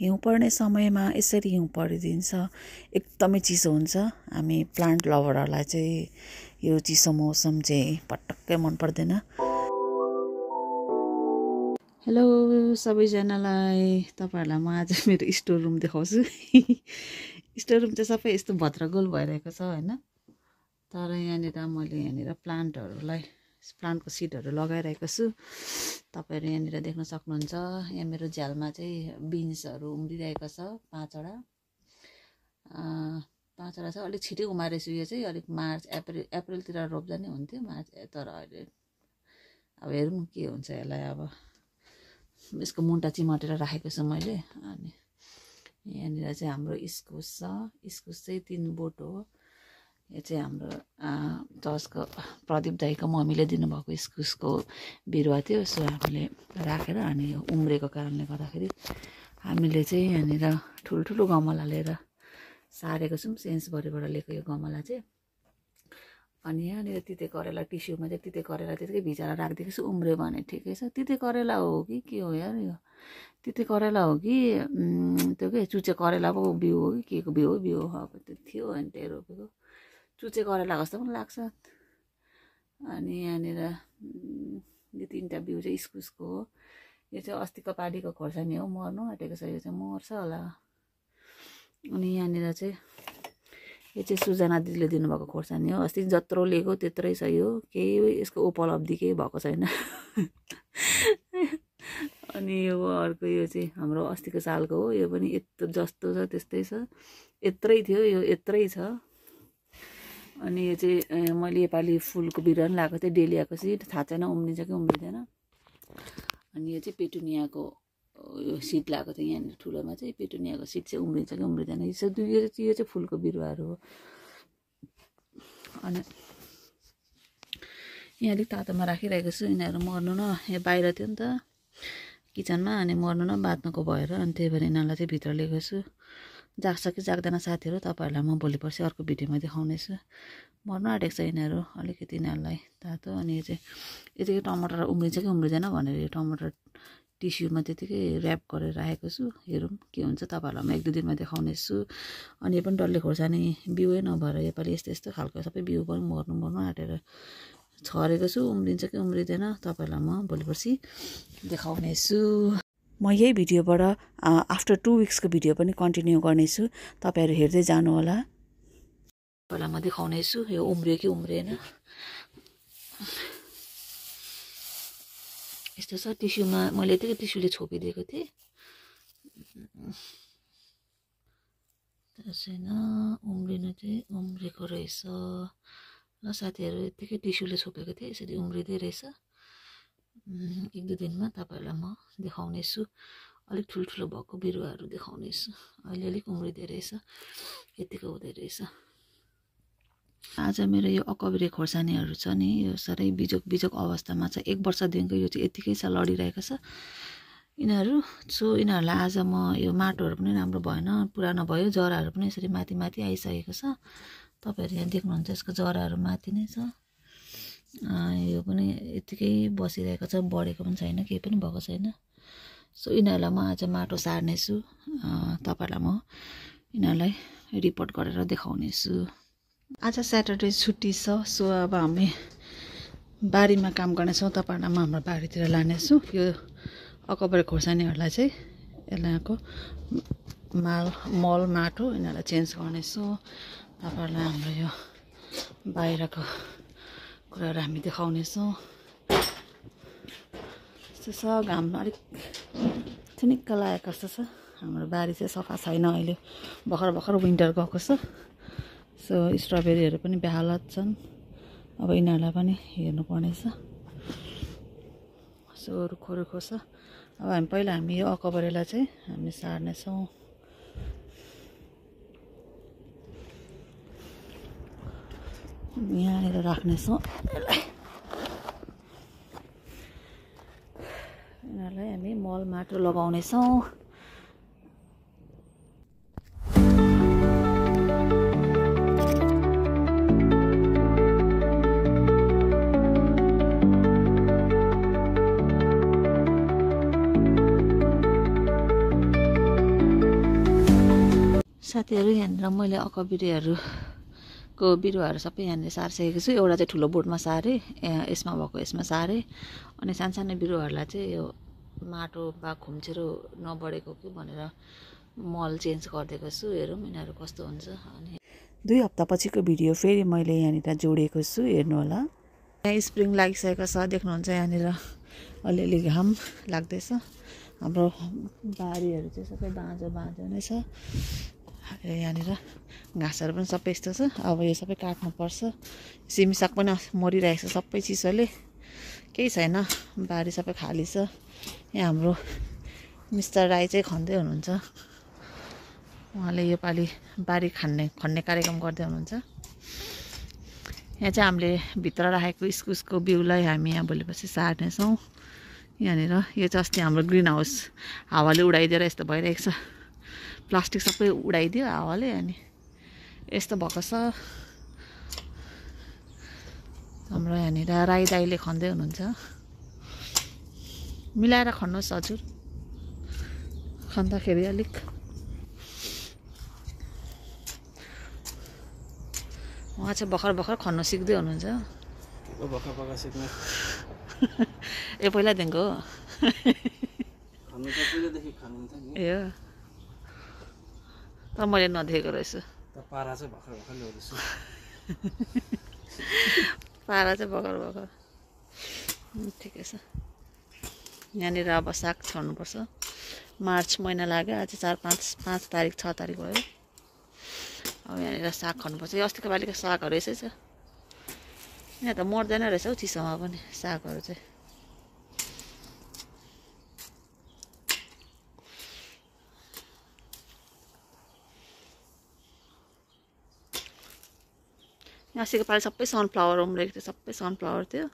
हिउँ पर्ने समयमा यसरी हिउँ परिदिन्छ एकदमै चिसो हुन्छ। हामी प्लान्ट लभरहरूलाई चाहिँ यो चिसो मौसम चाहिँ पटक्कै मन पर्दैन। हेलो सबैजनालाई, तपाईँहरूलाई म आज मेरो स्टोर रुम देखाउँछु। स्टोर रुम चाहिँ सबै यस्तो भद्रगोल भइरहेको छ होइन, तर मैले प्लान्टको सिडहरू लगाइरहेको छु। तपाईँहरू यहाँनिर देख्न सक्नुहुन्छ। यहाँ मेरो झ्यालमा चाहिँ बिन्सहरू उम्रिरहेको छ, 5वटा चाहिँ अलिक छिटै उमारेछु। यो चाहिँ अलिक मार्च अप्रिलतिर रोप्दा नै हुन्थ्यो, तर अहिले अब हेरौँ के हुन्छ यसलाई। अब यसको मुन्टा चिमटेर राखेको छु मैले। अनि यहाँनिर चाहिँ हाम्रो इस्कुस छ। इस्कुस चाहिँ 3 बोट हो। यो चाहिँ हाम्रो चर्चको प्रदीप दाईको मम्मीले दिनुभएको इस्कुसको बिरुवा थियो। सो हामीले राखेर अनि यो उम्रेको कारणले गर्दाखेरि हामीले चाहिँ यहाँनिर ठुल्ठुलो गमला लिएर सारेको छौँ। सेन्सबरीबाट लिएको यो गमला चाहिँ। अनि यहाँनिर तिते करेला टिस्युमा चाहिँ तिते करेला त्यतिकै भिजाएर राखिदिएको छु। उम्रियो भने ठिकै छ। तिते करेला हो कि के हो यार यो? तिते करेला हो कि त्यो के चुचे करेला पो बिउ हो कि के को बिउ हो? अब त्यो थियो अनि त्यही रोपेको। चुचे करेला जस्तो पनि लाग्छ। अनि यहाँनिर यो 3टा बिउ चाहिँ इस्कुसको हो। यो चाहिँ अस्तिको पालिको खोर्सानी हो, मर्नु आँटेको छ। यो चाहिँ मर्छ होला। अनि यहाँनिर चाहिँ यो चाहिँ सुजना दिदीले दिनुभएको खोर्सानी हो। अस्ति जत्रो लिएको त्यत्रै छ। यो केही यसको उपलब्धि केही भएको छैन। अनि यो अर्को यो चाहिँ हाम्रो अस्तिको सालको हो। यो पनि यत्रो जस्तो छ त्यस्तै छ, यत्रै थियो, यो यत्रै छ। अनि यो चाहिँ मैले योपालि फुलको बिरुवा पनि लगाएको थिएँ, डेलियाको सिड। थाहा छैन उम्रिन्छ कि उम्रिँदैन। अनि यो चाहिँ पेटुनियाको यो सिड लगाएको थियो यहाँनिर ठुलोमा चाहिँ। पेटुनियाको सिड चाहिँ उम्रिन्छ कि उम्रिँदैन। यो चाहिँ फुलको बिरुवाहरू हो। अनि यहाँ अलिक तातोमा राखिरहेको छु। यिनीहरू मर्नु न, यहाँ बाहिर थियो नि त किचनमा, अनि मर्नु न बाँच्नुको भएर, अनि त्यही भएर यिनीहरूलाई चाहिँ भित्र लिएको छु। जाग्छ कि जाग्दैन साथीहरू, तपाईँहरूलाई म भोलि पर्सि अर्को भिडियोमा देखाउनेछु। मर्नु आँटेको छ यिनीहरू, अलिकति यिनीहरूलाई तातो। अनि यो चाहिँ टमाटर उम्रिन्छ कि उम्रिँदैन भनेर यो टमाटर टिस्युमा त्यतिकै ऱ्याप गरेर राखेको छु। हेरौँ के हुन्छ, तपाईँहरूलाई म 1-2 दिनमा देखाउनेछु। अनि यो पनि डल्ले खोर्सानी बिउै नभएर योपालि यस्तो खालको सबै बिउ पनि मर्नु आँटेर छरेको छु। उम्रिन्छ कि उम्रिँदैन तपाईँहरूलाई म भोलि पर्सि देखाउनेछु। म यही भिडियोबाट आफ्टर 2 विक्सको भिडियो पनि कन्टिन्यू गर्नेछु। तपाईँहरू हेर्दै जानु होला। तपाईँलाई म देखाउनेछु यो उम्रियो कि उम्रिएन। यस्तो छ। टिस्युमा मैले यतिकै टिस्युले छोपिदिएको थिएँ। छैन उम्रिनु चाहिँ उम्रेको रहेछ। ल साथीहरू, यतिकै टिस्युले छोपेको थिएँ, यसरी उम्रिँदै रहेछ। 1-2 दिनमा तपाईँहरूलाई म देखाउनेछु। अलिक ठुल्ठुलो भएको बिरुवाहरू देखाउनेछु। अहिले अलिक उम्रिँदै रहेछ, यतिको हुँदै रहेछ। आज मेरो यो अकबरे खोर्सानीहरू छ नि, यो साह्रै बिजोक अवस्थामा छ। 1 वर्षदेखिको यो चाहिँ यतिकै छ, लडिरहेको छ यिनीहरू। सो यिनीहरूलाई आज म यो माटोहरू पनि राम्रो भएन, पुरानो भयो। जराहरू पनि यसरी माथि आइसकेको छ। तपाईँहरू यहाँ देख्नुहुन्छ यसको जराहरू माथि नै छ। यो पनि यतिकै बसिरहेको छ, बढेको पनि छैन, केही पनि भएको छैन। सो यिनीहरूलाई म आज माटो सार्नेछु। तपाईँहरूलाई म यिनीहरूलाई रिपोर्ट गरेर देखाउनेछु। आज स्याटरडे छुट्टी छ। सो अब हामी बारीमा काम गर्नेछौँ। तपाईँहरूलाई म हाम्रो बारीतिर लानेछु। यो अकबरे खोर्सानीहरूलाई चाहिँ यहाँको मल माटो यिनीहरूलाई चेन्ज गर्नेछु। तपाईँहरूलाई हाम्रो यो बाहिरको कुराहरू हामी देखाउनेछौँ। यस्तो छ, घाम अलिक ठिनिक्क लागेको जस्तो छ। हाम्रो बारी चाहिँ सफा छैन अहिले, भर्खर विन्टर गएको छ। सो स्ट्रबेरीहरू पनि बेहालत छन्। अब यिनीहरूलाई पनि हेर्नुपर्ने छ। सो रुखो छ। अब हामी यो अकबरेलाई चाहिँ हामी सार्नेछौँ। यहाँनिर राख्नेछौँ यिनीहरूलाई हामी मल माटो लगाउनेछौँ। साथीहरू यहाँनिर मैले अकबिरेहरूको बिरुवाहरू सबै यहाँनिर सारिसकेको छु। एउटा चाहिँ ठुलो बोटमा सारेँ, यसमा भएको यसमा सारेँ। अनि सानसानो बिरुवाहरूलाई चाहिँ यो माटो बा खुम्चेरो नबढेको कि भनेर मल चेन्ज गरिदिएको छु। हेरौँ यिनीहरू कस्तो हुन्छ। अनि 2 हप्ता पछिको भिडियो फेरि मैले यहाँनिर जोडेको छु, हेर्नु होला। यहाँ स्प्रिङ लागिसकेको छ, देख्नुहुन्छ यहाँनिर अलिअलि घाम लाग्दैछ। हाम्रो बारीहरू चाहिँ सबै बाँझो नै छ। यहाँनिर घाँसहरू पनि सबै यस्तो छ। अब यो सबै काट्नुपर्छ। सिमी साग पनि मरिरहेको छ सबै चिसोले, केही छैन, बारी सबै खाली छ। यहाँ हाम्रो मिस्टर राई चाहिँ खन्दै हुनुहुन्छ। उहाँले योपालि बारी खन्ने कार्यक्रम गर्दै हुनुहुन्छ। यहाँ चाहिँ हामीले भित्र राखेको इस्कुसको बिउलाई हामी यहाँ भोलिपछि सार्नेछौँ। यहाँनिर यो चाहिँ अस्ति हाम्रो ग्रिन हाउस हावाले उडाइदिएर यस्तो भइरहेको छ। प्लास्टिक सबै उडाइदियो हावाले, अनि यस्तो भएको छ। हाम्रो यहाँनिर राई दाइले खन्दै हुनुहुन्छ। मिलाएर खन्नुहोस् हजुर, खन्दाखेरि अलिक। उहाँ चाहिँ भर्खर खन्नु सिक्दै हुनुहुन्छ। ए पहिलादेखिको हो? ए हो, तर मैले नदेखेको रहेछु। पारा चाहिँ भर्खर ठिकै छ। यहाँनिर अब साग छर्नुपर्छ। मार्च महिना लाग्यो, आज 5 तारिक 6 तारिक भयो। अब यहाँनिर साग खन्नुपर्छ। यो अस्तिको पालिको सागहरू यसै छ। यहाँ त मर्दैन रहेछ हौ चिसोमा पनि सागहरू चाहिँ। अस्तिको पालि सबै सनफ्लावर उम्रेको थियो, सबै सनफ्लावर थियो।